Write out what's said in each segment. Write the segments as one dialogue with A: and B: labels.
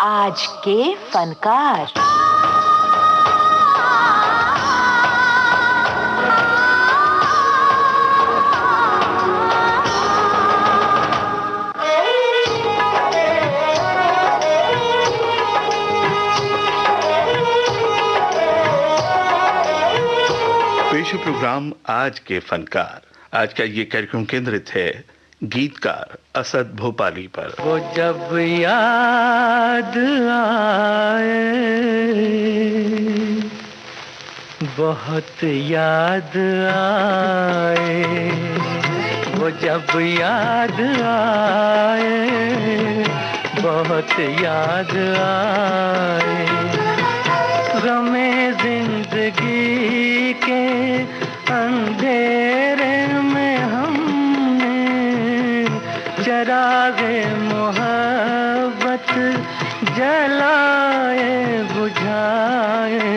A: आज के फनकार।
B: पेश प्रोग्राम आज के फनकार। आज का ये कार्यक्रम केंद्रित है गीतकार असद भोपाली पर।
C: वो जब याद आए, बहुत याद आए, वो जब याद आए, बहुत याद आए, गमे जिंदगी के अंधेरे में हमने चरागे मोहब्बत जलाए बुझाए,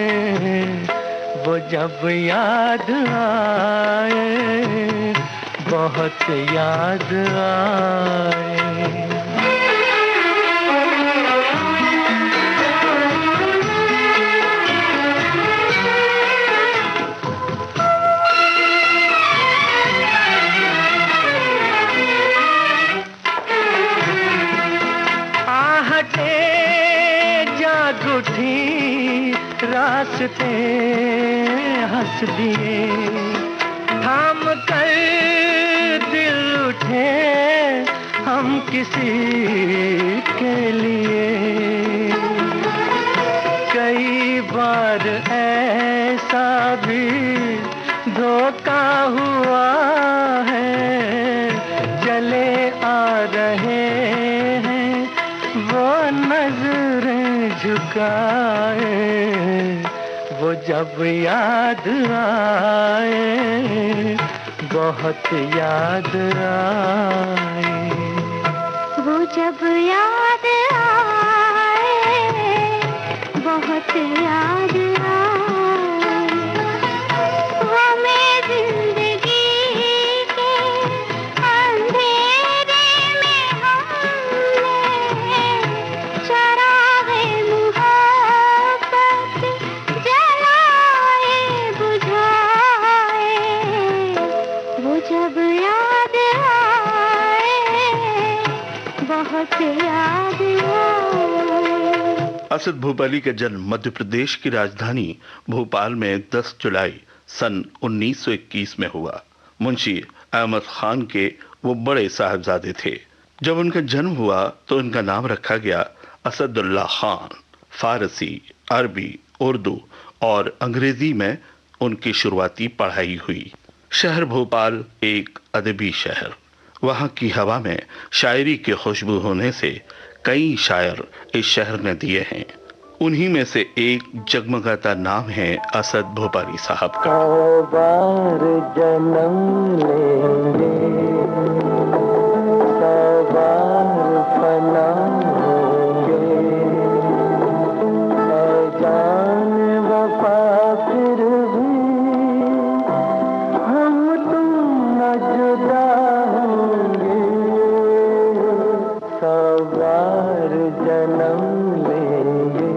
C: वो जब याद आए, बहुत याद आए। रास्ते हंस दिए, थाम कर दिल उठे हम किसी के लिए। कई बार ऐसा भी धोखा हुआ है, चले आ रहे हैं वो नजरें झुकाए, वो जब याद आए, बहुत याद आए,
D: वो जब याद आए, बहुत याद आए, वो मैं जिंदगी के अंधेरे में हमने चरागे मुहब्बत जलाए बुझाए, वो जब याद आए, बहुत याद आए।
B: असद भोपाली का जन्म मध्य प्रदेश की राजधानी भोपाल में 10 जुलाई सन 1921 में हुआ। मुंशी अहमद खान के वो बड़े साहबजादे थे। जब उनका जन्म हुआ तो उनका नाम रखा गया असदुल्ला खान। फारसी, अरबी, उर्दू और अंग्रेजी में उनकी शुरुआती पढ़ाई हुई। शहर भोपाल एक अदबी शहर। वहाँ की हवा में शायरी की खुशबू होने से कई शायर इस शहर ने दिए हैं। उन्हीं में से एक जगमगाता नाम है असद भोपाली साहब का।
C: बार जन्म लेंगे, बार फना होंगे, जान वफा फिर भी हम तुम न जुदा होंगे, बार जन्म लेंगे,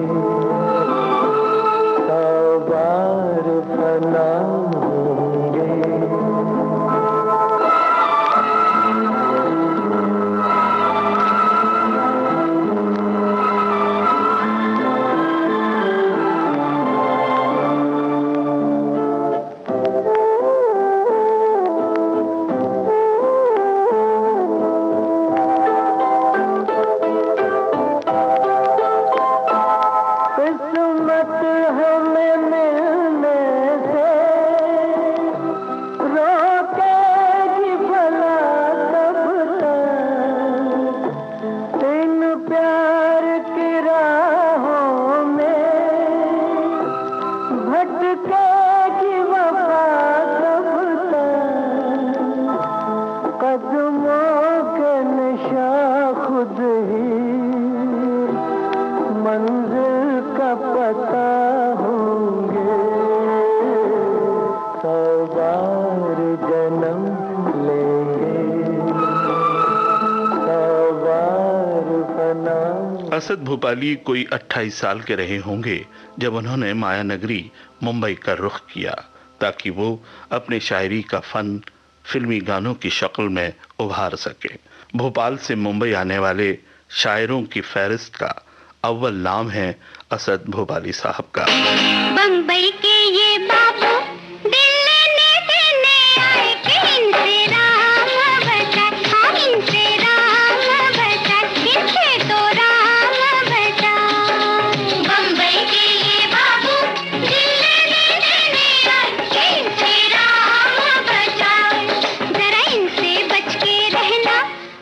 C: बार फना होंगे।
B: असद भोपाली कोई 28 साल के रहे होंगे जब उन्होंने माया नगरी मुंबई का रुख किया ताकि वो अपने शायरी का फन फिल्मी गानों की शक्ल में उभार सके। भोपाल से मुंबई आने वाले शायरों की फहरिस्त का अव्वल नाम है असद भोपाली साहब का।
D: बम्बई के ये बाबू दिल लेने देने आए कि इनसे राम बचा, हाँ इनसे राम बचा, इनसे तो राम बचा। बम्बई के ये बाबू दिल लेने देने आए कि इनसे राम बचा, जरा इनसे बच के रहना,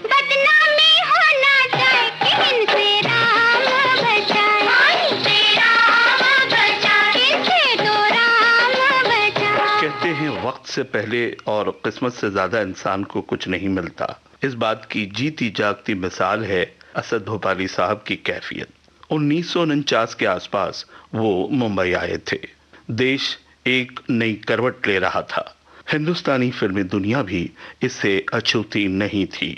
D: बदनामी होना चाहे कि इनसे राम बचा, हाँ इनसे राम बचा, इनसे तो राम बचा।
B: कहते हैं वक्त से पहले और किस्मत से ज्यादा इंसान को कुछ नहीं मिलता। इस बात की जीती जागती मिसाल है असद भोपाली साहब की कैफियत। 1949 के आसपास वो मुंबई आए थे। देश एक नई करवट ले रहा था। हिंदुस्तानी फिल्मी दुनिया भी इससे अछूती नहीं थी।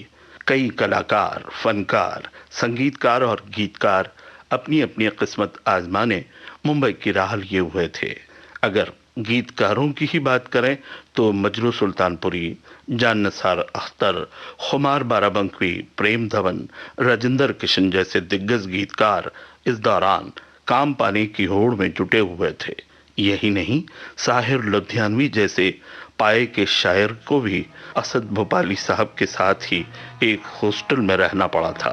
B: कई कलाकार, फनकार, संगीतकार और गीतकार अपनी अपनी किस्मत आजमाने मुंबई की राह लिए हुए थे। अगर गीतकारों की ही बात करें तो मजरू सुल्तानपुरी, जान निसार अख्तर, खुमार बाराबंकी, प्रेम धवन, राजेंद्र किशन जैसे दिग्गज गीतकार इस दौरान काम पाने की होड़ में जुटे हुए थे। यही नहीं, साहिर लुधियानवी जैसे पाए के शायर को भी असद भोपाली साहब के साथ ही एक हॉस्टल में रहना पड़ा था।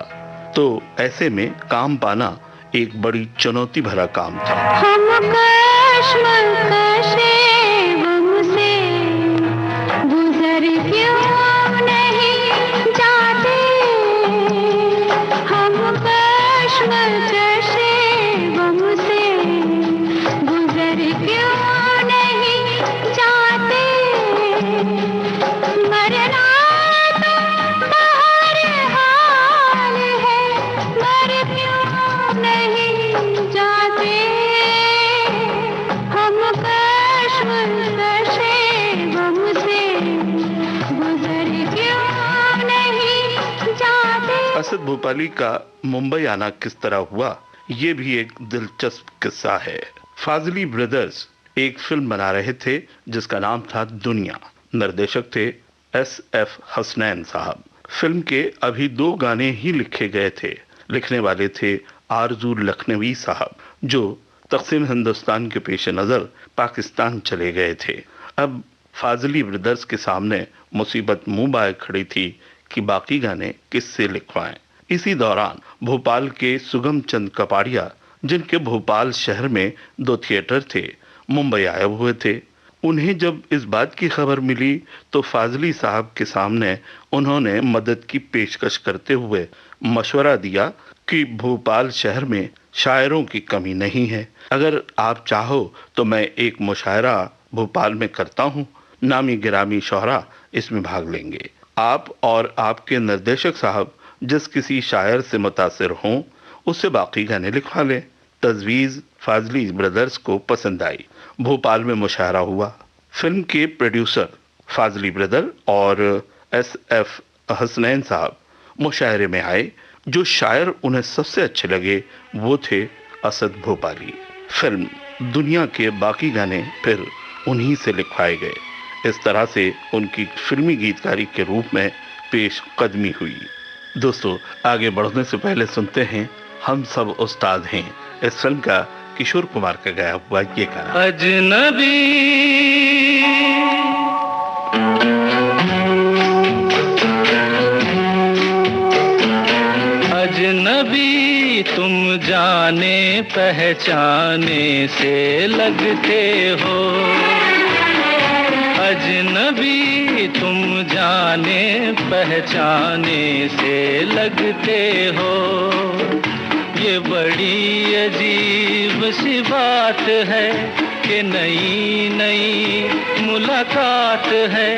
B: तो ऐसे में काम पाना एक बड़ी चुनौती भरा काम था।
D: हम कश्मल कशे हमसे गुजर क्यों नहीं जाते, हम कश्मल कशे हमसे गुजर क्यों नहीं जाते, मरना तो बाहर हाल है, मर क्यों नहीं जाते, हम कश्मल कशे हमसे गुजर क्यों नहीं जाते।
B: असद भोपाली का मुंबई आना किस तरह हुआ, ये भी एक दिलचस्प किस्सा है। फाजली ब्रदर्स एक फिल्म बना रहे थे जिसका नाम था दुनिया। निर्देशक थे SF हसनैन साहब। फिल्म के अभी 2 गाने ही लिखे गए थे। लिखने वाले थे आरजू लखनवी साहब, जो तकसीम हिंदुस्तान के पेश नज़र पाकिस्तान चले गए थे। अब फाजली ब्रदर्स के सामने मुसीबत मुंह बाए खड़ी थी कि बाकी गाने किससे लिखवाएं। इसी दौरान भोपाल के सुगम चंद कपाड़िया, जिनके भोपाल शहर में 2 थिएटर थे, मुंबई आए हुए थे। उन्हें जब इस बात की खबर मिली तो फाजली साहब के सामने उन्होंने मदद की पेशकश करते हुए मशवरा दिया कि भोपाल शहर में शायरों की कमी नहीं है। अगर आप चाहो तो मैं एक मुशायरा भोपाल में करता हूँ, नामी गिरामी शोहरा इसमें भाग लेंगे। आप और आपके निर्देशक साहब जिस किसी शायर से मुतासिर हों उससे बाकी गाने लिखवा लें। तजवीज़ फाजली ब्रदर्स को पसंद आई। भोपाल में मुशायरा हुआ। फिल्म के प्रोड्यूसर फाजली ब्रदर और SF हसनैन साहब मुशायरे में आए। जो शायर उन्हें सबसे अच्छे लगे वो थे असद भोपाली। फिल्म दुनिया के बाकी गाने फिर उन्हीं से लिखवाए गए। इस तरह से उनकी फिल्मी गीतकारी के रूप में पेश कदमी हुई। दोस्तों, आगे बढ़ने से पहले सुनते हैं हम सब उस्ताद हैं, इस फिल्म का किशोर कुमार का गाया हुआ ये गाना।
C: अजनबी अजनबी तुम जाने पहचाने से लगते हो, अजनबी तुम जाने पहचाने से लगते हो। ये बड़ी अजीब सी बात है कि नई नई मुलाकात है,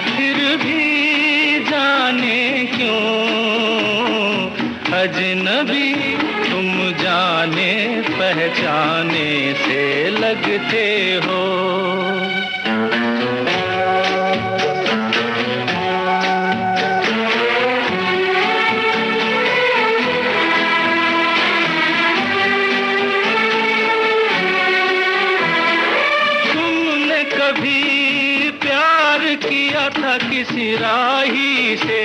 C: फिर भी जाने क्यों अजनबी तुम जाने पहचाने से लगते हो। था किसी राही से,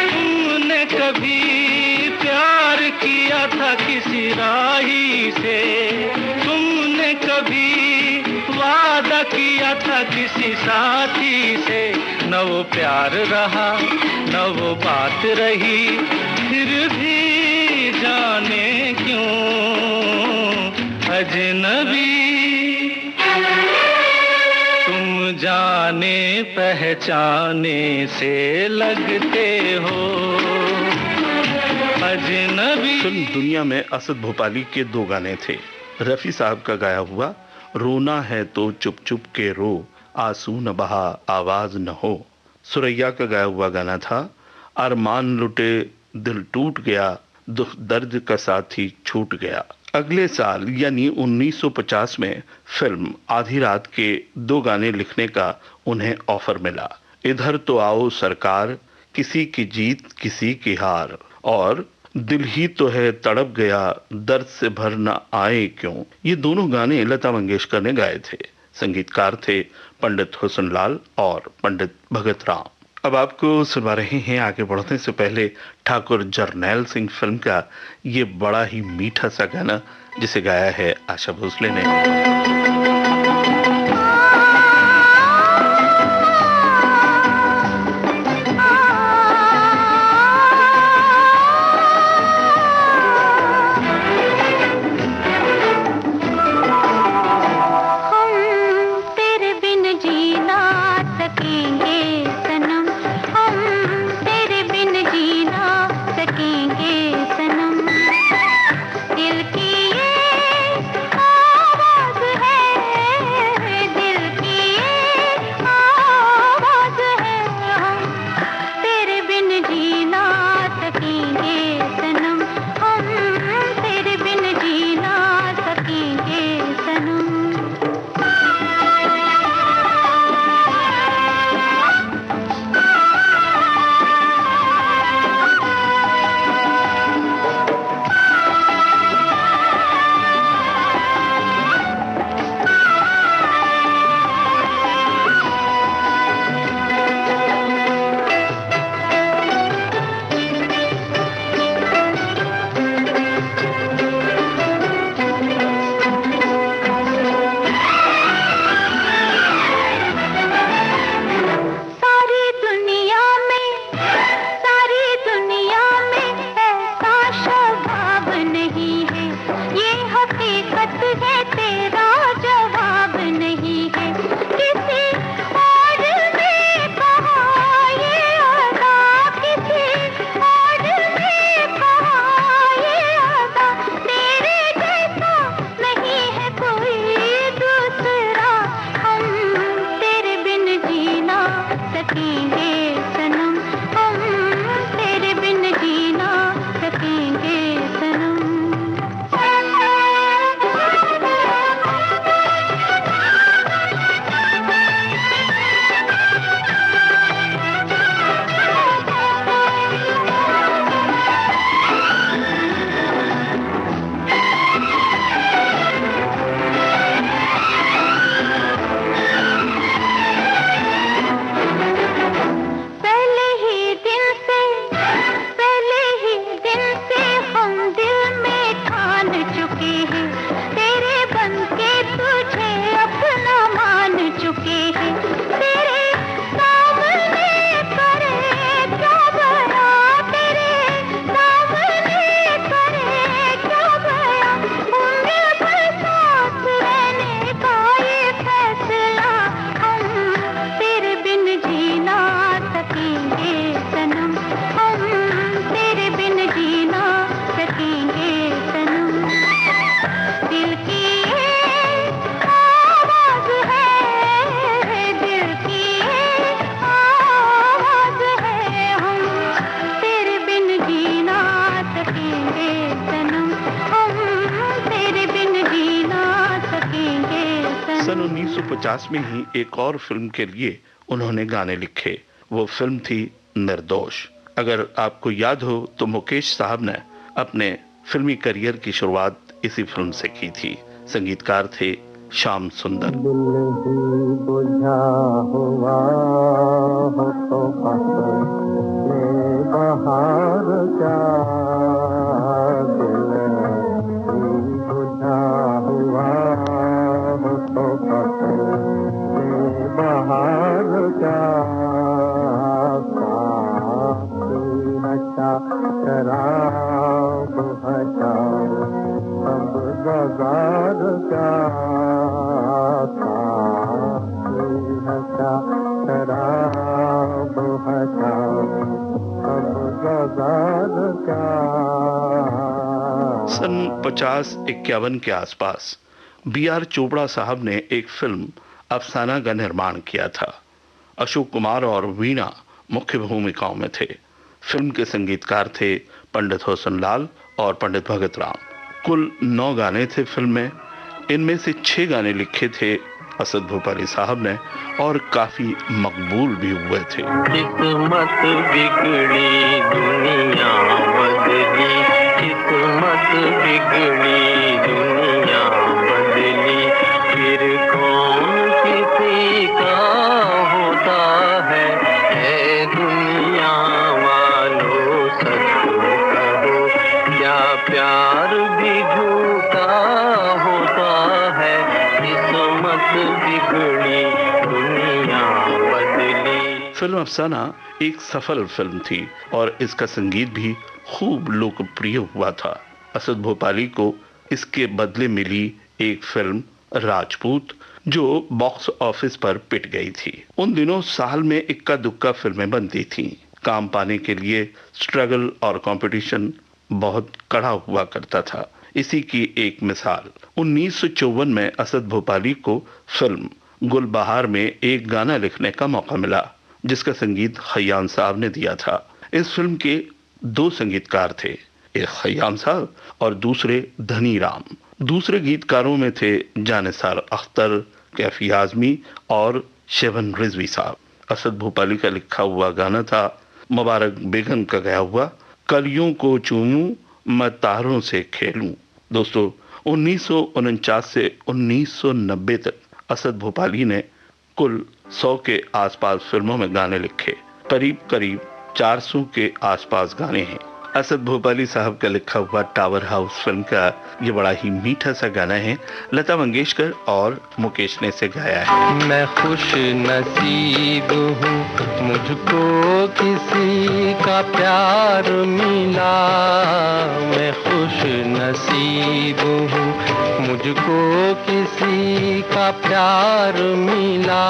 C: तुमने कभी प्यार किया था किसी राही से, तुमने कभी वादा किया था किसी साथी से, न वो प्यार रहा न वो बात रही, फिर भी जाने क्यों अजनबी तुम जाने पहचाने से लगते हो अजनबी।
B: फिल्म दुनिया में असद भोपाली के 2 गाने थे। रफी साहब का गाया हुआ रोना है तो चुप चुप के रो, आंसू न बहा आवाज न हो। सुरैया का गाया हुआ गाना था अरमान लुटे दिल टूट गया, दुख दर्द का साथी छूट गया। अगले साल यानी 1950 में फिल्म आधी रात के 2 गाने लिखने का उन्हें ऑफर मिला। इधर तो आओ सरकार, किसी की जीत किसी की हार, और दिल ही तो है तड़प गया, दर्द से भर न आए क्यों। ये दोनों गाने लता मंगेशकर ने गाए थे। संगीतकार थे पंडित हुसन लाल और पंडित भगत राम। अब आपको सुनवा रहे हैं, आगे बढ़ने से पहले, ठाकुर जरनैल सिंह फिल्म का ये बड़ा ही मीठा सा गाना, जिसे गाया है आशा भोसले ने। सन 1950 में ही एक और फिल्म के लिए उन्होंने गाने लिखे। वो फिल्म थी निर्दोष। अगर आपको याद हो तो मुकेश साहब ने अपने फिल्मी करियर की शुरुआत इसी फिल्म से की थी। संगीतकार थे श्याम सुंदर।
E: दिल ही बुझा हुआ हो तो फसले बहार का, दिल ही बुझा हुआ हो तो फसले बहार का, साथी नशा शराब हटाओ सब बाजार का, साथी नशा शराब हटाओ सब बाजार का।
B: सन 50-51 के आसपास B.R. चोपड़ा साहब ने एक फिल्म अफसाना का निर्माण किया था। अशोक कुमार और वीणा मुख्य भूमिकाओं में थे। फिल्म के संगीतकार थे पंडित होसन लाल और पंडित भगत राम। कुल 9 गाने थे फिल्म में। इनमें से 6 गाने लिखे थे असद भोपाली साहब ने और काफी मकबूल भी हुए थे।
E: किस्मत बिगड़ी दुनिया बदली, किस्मत बिगड़ी दुनिया बदली, फिर कौन किसी का होता है दुनिया वालों सच कहो, क्या प्यार भी झूठा होता है, किस्मत बिगड़ी दुनिया बदली।
B: फिल्म अफसाना एक सफल फिल्म थी और इसका संगीत भी खूब लोकप्रिय हुआ था। असद भोपाली को इसके बदले मिली एक फिल्म राजपूत, जो बॉक्स ऑफिस पर पिट गई थी। उन दिनों साल में इक्का दुक्का फिल्में बनती थीं। काम पाने के लिए स्ट्रगल और कंपटीशन बहुत कड़ा हुआ करता था। इसी की एक मिसाल 1954 में असद भोपाली को फिल्म गुलबहार में एक गाना लिखने का मौका मिला, जिसका संगीत खयाम साहब ने दिया था। इस फिल्म के 2 संगीतकार थे, एक खयाम साहब और दूसरे धनी राम। दूसरे गीतकारों में थे जानिसार अख्तर, कैफी आजमी और शेवन रिजवी साहब। असद भोपाली का लिखा हुआ गाना था मुबारक बेगम का गाया हुआ कलियों को चूमूं मैं तारों से खेलूं। दोस्तों, 1949 से 1990 तक असद भोपाली ने कुल 100 के आसपास फिल्मों में गाने लिखे। करीब 400 के आसपास गाने हैं। असद भोपाली साहब का लिखा हुआ टावर हाउस फिल्म का ये बड़ा ही मीठा सा गाना है। लता मंगेशकर और मुकेश ने इसे गाया है।
E: मैं खुश नसीब हूँ, मुझको किसी का प्यार मिला, मैं खुश नसीब हूँ, मुझको किसी का प्यार मिला,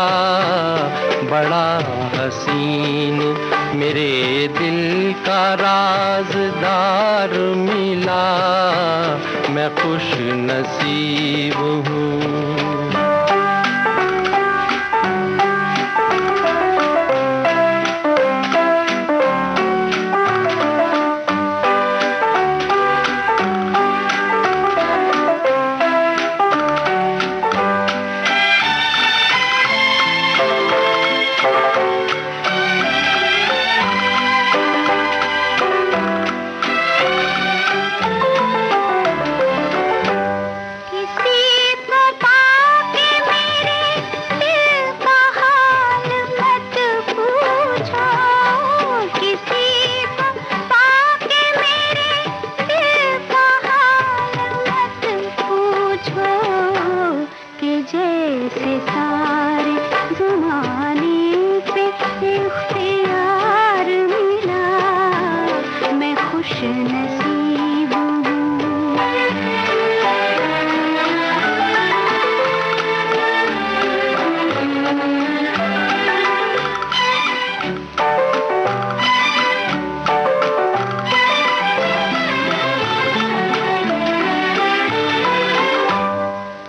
E: बड़ा हसीन मेरे दिल का राज़दार मिला, मैं खुश नसीब हूँ।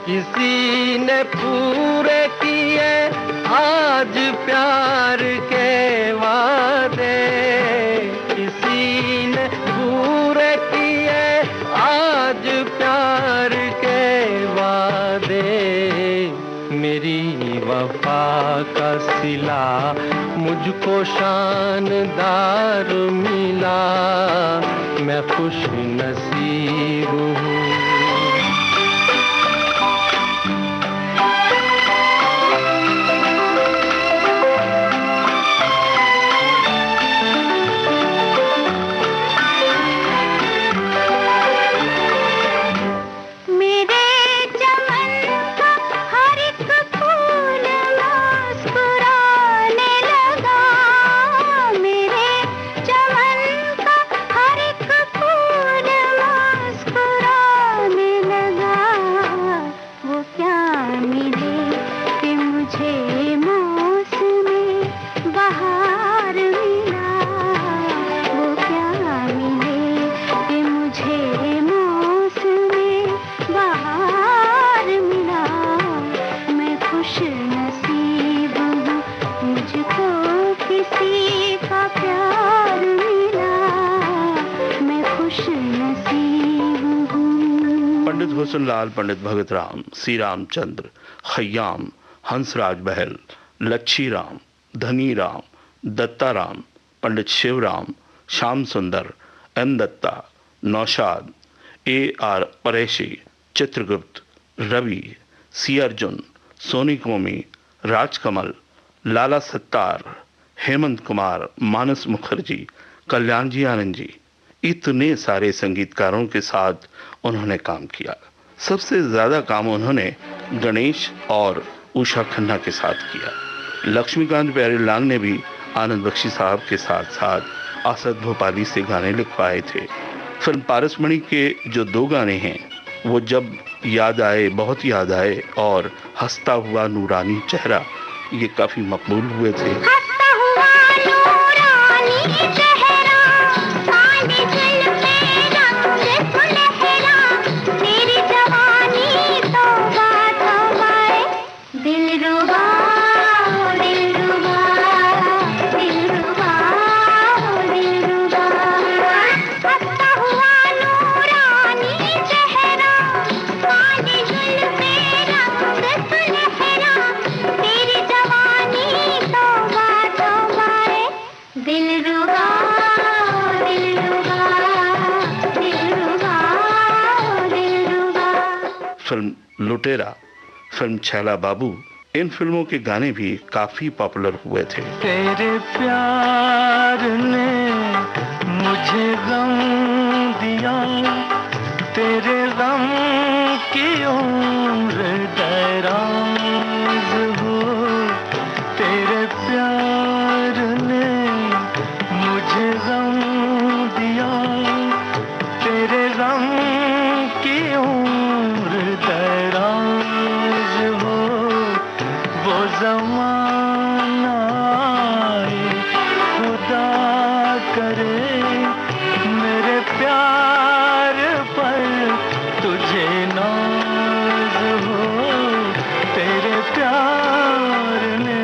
E: किसी ने पूरे किए आज प्यार के वादे, किसी ने पूरे किए आज प्यार के वादे, मेरी वफा का सिला मुझको शानदार मिला, मैं खुश नसीब हूँ।
B: पंडित हुस्नलाल, पंडित भगत राम, सी रामचंद्र, खय्याम, हंसराज बहल, लच्छी राम, धनी राम, दत्ता राम, पंडित शिवराम, श्याम सुंदर, एन दत्ता, नौशाद, AR परेशी, चित्रगुप्त, रवि, सी अर्जुन, सोनी कोमी, राजकमल, लाला सत्तार, हेमंत कुमार, मानस मुखर्जी, कल्याण जी आनंद जी, इतने सारे संगीतकारों के साथ उन्होंने काम किया। सबसे ज्यादा काम उन्होंने गणेश और उषा खन्ना के साथ किया। लक्ष्मीकांत प्यारेलाल ने भी आनंद बख्शी साहब के साथ साथ असद भोपाली से गाने लिख पाए थे। फिल्म पारसमणि के जो 2 गाने हैं, वो जब याद आए, बहुत याद आए, और हंसता हुआ नूरानी चेहरा, ये काफी मकबूल हुए थे।
D: हंसता हुआ नूरानी चेहरा, काले जुल्फे रंग सुनहरा, तेरी जवानी तौबा तौबाए, दिलरुबा दिलरुबा दिलरुबा दिलरुबा। हंसता हुआ नूरानी चेहरा, काले जुल्फे रंग सुनहरा, तेरी जवानी तौबा तौबाए, दिलरुबा दिलरुबा दिलरुबा दिलरुबा।
B: फिल्म लुटेरा, फिल्म छैला बाबू, इन फिल्मों के गाने भी काफी पॉपुलर हुए थे।
E: तेरे प्यार ने मुझे गम दिया, तेरे गम की उम्र दराज हो। तेरे प्यार ने मुझे गम दिया, तेरे गम की उम्र दराज हो। वो ज़माना आए, खुदा करे मेरे प्यार पर तुझे नाज हो, तेरे प्यार ने।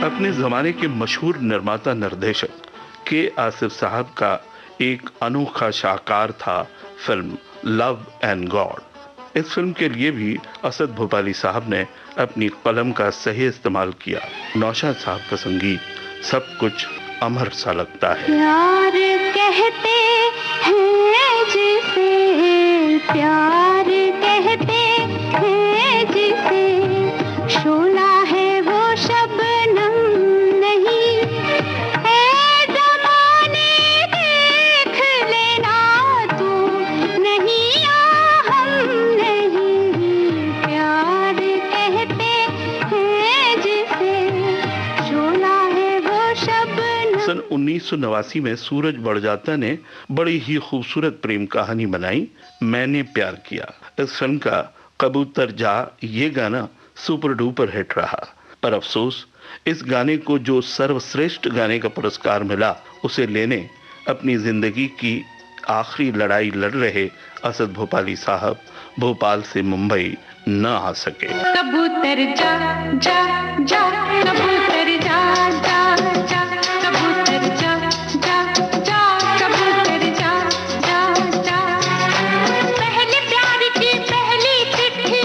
B: अपने जमाने के मशहूर निर्माता निर्देशक के आसिफ साहब का एक अनोखा शाहकार था फिल्म लव एंड गॉड। इस फिल्म के लिए भी असद भोपाली साहब ने अपनी कलम का सही इस्तेमाल किया। नौशाद साहब का संगीत, सब कुछ अमर सा लगता है।
D: प्यार कहते हैं जिसे, प्यार कहते हैं जिसे, शोला है वो शबनम नहीं। ऐ ज़माने देख लेना तू, नहीं या हम नहीं। प्यार कहते हैं जिसे, शोला है वो शबनम।
B: सन 1989 में सूरज बड़जात्या ने बड़ी ही खूबसूरत प्रेम कहानी बनाई, मैंने प्यार किया। इस फिल्म का कबूतर जा ये गाना सुपर डुपर हिट रहा, पर अफसोस इस गाने को जो सर्वश्रेष्ठ गाने का पुरस्कार मिला, उसे लेने अपनी जिंदगी की आखिरी लड़ाई लड़ रहे असद भोपाली साहब भोपाल से मुंबई न आ सके।
D: कबूतर जा जा जा, कबूतर जा जा जा, कबूतर जा जा जा, कबूतर जा जा जा। पहले प्यार की पहली चिट्ठी,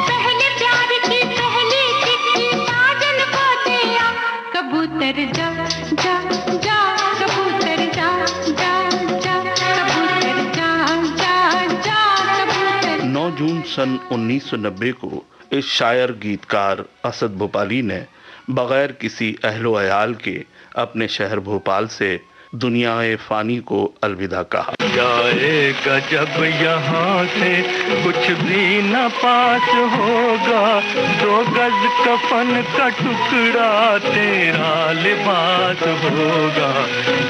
D: पहले प्यार की पहली चिट्ठी साजन को दिया। कबूतर जा जा जा, कबूतर जा जा जा, कबूतर जा जा जा, कबूतर।
B: 9 जून सन 1990 को इस शायर गीतकार असद भोपाली ने बगैर किसी अहलो अयाल के अपने शहर भोपाल से दुनियाए फानी को अलविदा कहा।
E: जाएगा जब यहाँ से कुछ भी न पास होगा, 2 गज कफन का टुकड़ा तेरा लिबास होगा।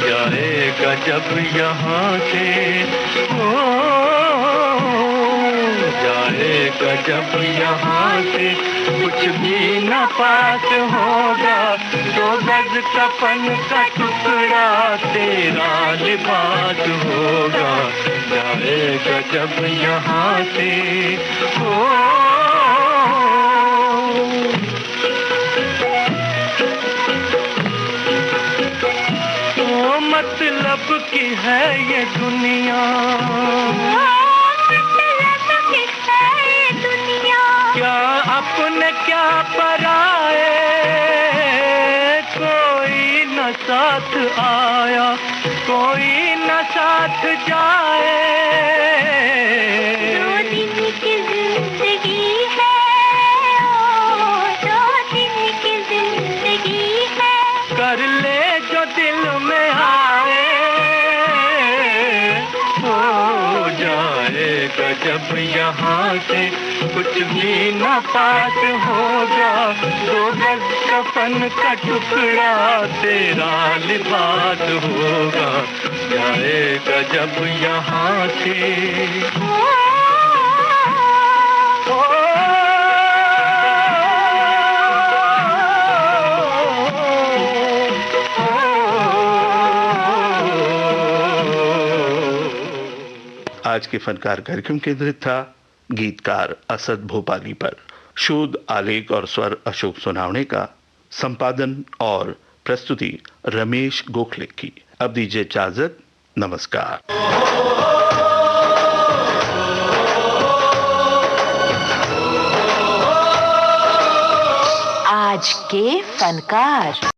E: जाएगा जब यहाँ से, जाएगा जब यहाँ से कुछ भी न पास होगा, 2 गज कफन का टुकड़ा तेरा लिबास होगा। जाएगा जब यहाँ से, मतलब की है ये दुनिया,
D: मतलब की है ये दुनिया।
E: क्या अपने क्या पराए, कोई न साथ आया, कोई न साथ जाए।
D: दो दिन की जिंदगी है, ओ, दो दिन की जिंदगी है।
E: कर ले जो दिल में आए, हो जाएगा जब यहाँ से कुछ भी न पास होगा। दो गज कफन का टुकड़ा तेरा लिबास होगा, जाएगा जब यहाँ से।
B: आज के फनकार कार्यक्रम केंद्रित था गीतकार असद भोपाली पर। शोध, आलेख और स्वर अशोक सोनावणे का, संपादन और प्रस्तुति रमेश गोखले की। अब दीजिए इजाजत, नमस्कार।
A: आज के फनकार।